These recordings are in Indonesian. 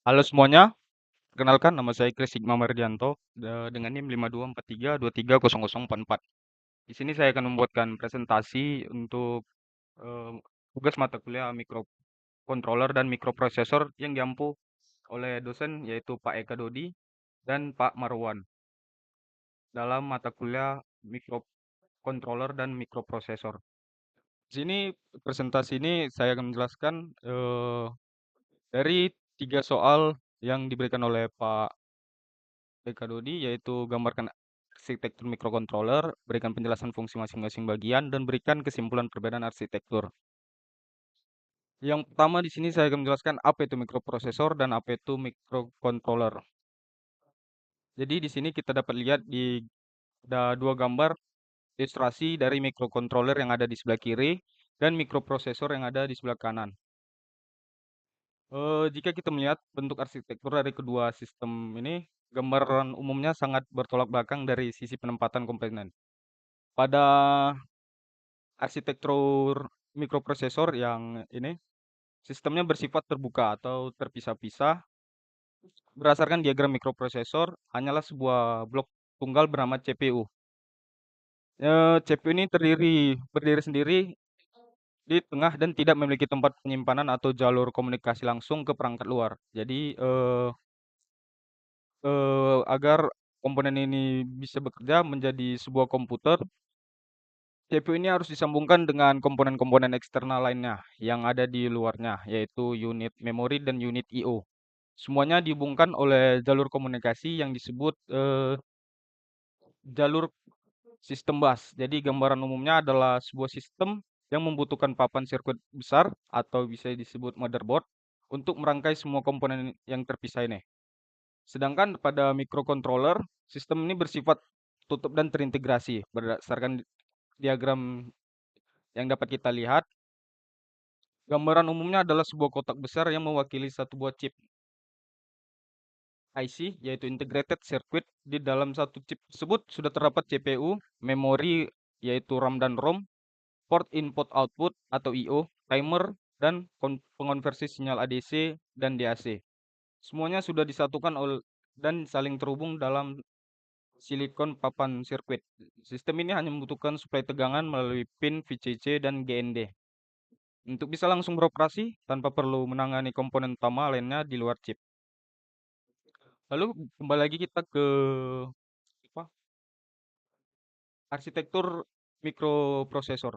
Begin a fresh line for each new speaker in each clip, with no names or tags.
Halo semuanya, perkenalkan nama saya Kris Sigma Mardianto dengan NIM 5243230044. Di sini saya akan membuatkan presentasi untuk eh, tugas mata kuliah mikrocontroller dan mikroprosesor yang diampu oleh dosen yaitu Pak Eka Dodi dan Pak Marwan dalam mata kuliah mikrocontroller dan mikroprosesor. Di sini presentasi ini saya akan menjelaskan dari 3 soal yang diberikan oleh Pak Eka Dodi, yaitu gambarkan arsitektur mikrocontroller, berikan penjelasan fungsi masing-masing bagian, dan berikan kesimpulan perbedaan arsitektur. Yang pertama di sini saya akan menjelaskan apa itu mikroprosesor dan apa itu mikrocontroller. Jadi di sini kita dapat lihat ada 2 gambar ilustrasi dari mikrocontroller yang ada di sebelah kiri dan mikroprosesor yang ada di sebelah kanan. Jika kita melihat bentuk arsitektur dari kedua sistem ini, gambaran umumnya sangat bertolak belakang dari sisi penempatan komponen. Pada arsitektur mikroprosesor yang ini, sistemnya bersifat terbuka atau terpisah-pisah. Berdasarkan diagram mikroprosesor, hanyalah sebuah blok tunggal bernama CPU. CPU ini berdiri sendiri di tengah dan tidak memiliki tempat penyimpanan atau jalur komunikasi langsung ke perangkat luar. Jadi, agar komponen ini bisa bekerja menjadi sebuah komputer, CPU ini harus disambungkan dengan komponen-komponen eksternal lainnya yang ada di luarnya, yaitu unit memori dan unit I/O. Semuanya dihubungkan oleh jalur komunikasi yang disebut jalur sistem bus. Jadi gambaran umumnya adalah sebuah sistem yang membutuhkan papan sirkuit besar atau bisa disebut motherboard untuk merangkai semua komponen yang terpisah ini. Sedangkan pada microcontroller, sistem ini bersifat tutup dan terintegrasi. Berdasarkan diagram yang dapat kita lihat, gambaran umumnya adalah sebuah kotak besar yang mewakili satu buah chip IC, yaitu Integrated Circuit. Di dalam satu chip tersebut sudah terdapat CPU, memori yaitu RAM dan ROM, port input output atau I/O, timer, dan pengonversi sinyal ADC dan DAC. Semuanya sudah disatukan dan saling terhubung dalam silikon papan sirkuit. Sistem ini hanya membutuhkan suplai tegangan melalui pin VCC dan GND untuk bisa langsung beroperasi tanpa perlu menangani komponen utama lainnya di luar chip. Lalu kembali lagi kita ke apa, arsitektur mikroprosesor.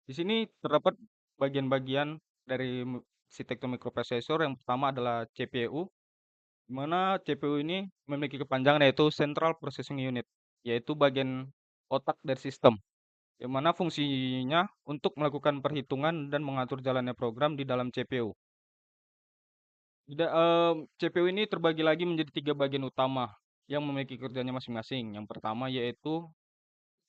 Di sini terdapat bagian-bagian dari arsitektur mikroprosesor. Yang pertama adalah CPU, di mana CPU ini memiliki kepanjangan yaitu Central Processing Unit, yaitu bagian otak dari sistem, yang mana fungsinya untuk melakukan perhitungan dan mengatur jalannya program di dalam CPU. CPU ini terbagi lagi menjadi 3 bagian utama yang memiliki kerjanya masing-masing. Yang pertama yaitu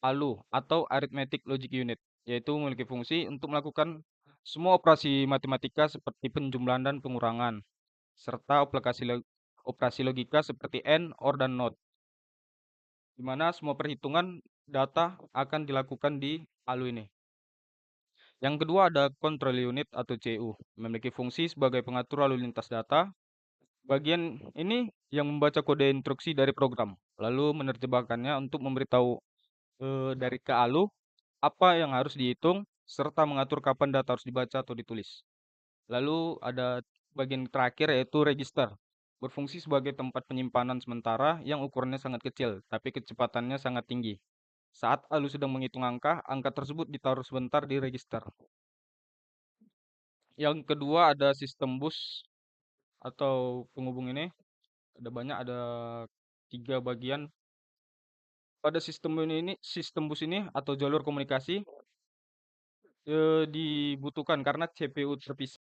ALU atau Arithmetic Logic Unit, yaitu memiliki fungsi untuk melakukan semua operasi matematika seperti penjumlahan dan pengurangan, serta operasi logika seperti AND, OR, dan NOT, di mana semua perhitungan data akan dilakukan di ALU ini. Yang kedua ada Control Unit atau CU, memiliki fungsi sebagai pengatur lalu lintas data. Bagian ini yang membaca kode instruksi dari program, lalu menerjemahkannya untuk memberitahu dari ke ALU apa yang harus dihitung, serta mengatur kapan data harus dibaca atau ditulis. Lalu ada bagian terakhir yaitu register, berfungsi sebagai tempat penyimpanan sementara yang ukurannya sangat kecil, tapi kecepatannya sangat tinggi. Saat ALU sedang menghitung angka, angka tersebut ditaruh sebentar di register. Yang kedua ada sistem bus atau penghubung ini. Ada banyak, ada 3 bagian. Pada sistem bus ini atau jalur komunikasi dibutuhkan karena CPU terpisah.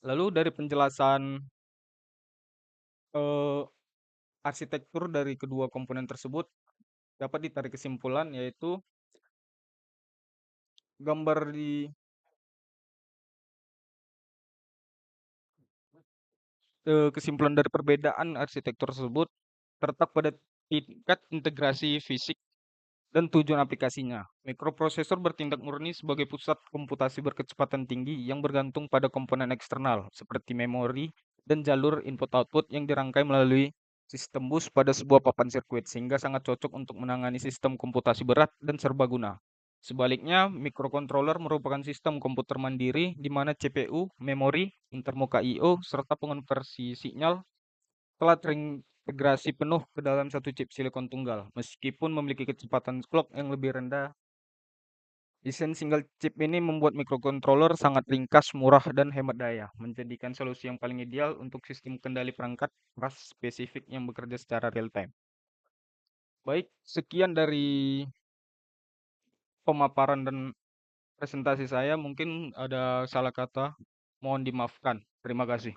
Lalu dari penjelasan, eee, arsitektur dari kedua komponen tersebut dapat ditarik kesimpulan yaitu gambar di kesimpulan dari perbedaan arsitektur tersebut terletak pada tingkat integrasi fisik dan tujuan aplikasinya. Mikroprosesor bertindak murni sebagai pusat komputasi berkecepatan tinggi yang bergantung pada komponen eksternal seperti memori dan jalur input-output yang dirangkai melalui sistem bus pada sebuah papan sirkuit sehingga sangat cocok untuk menangani sistem komputasi berat dan serbaguna. Sebaliknya, mikrokontroler merupakan sistem komputer mandiri di mana CPU, memori, intermuka I/O, serta pengonversi sinyal telah terintegrasi penuh ke dalam satu chip silikon tunggal. Meskipun memiliki kecepatan clock yang lebih rendah, desain single chip ini membuat mikrokontroler sangat ringkas, murah, dan hemat daya, menjadikan solusi yang paling ideal untuk sistem kendali perangkat keras spesifik yang bekerja secara real time. Baik, sekian dari pemaparan dan presentasi saya. Mungkin ada salah kata, mohon dimaafkan. Terima kasih.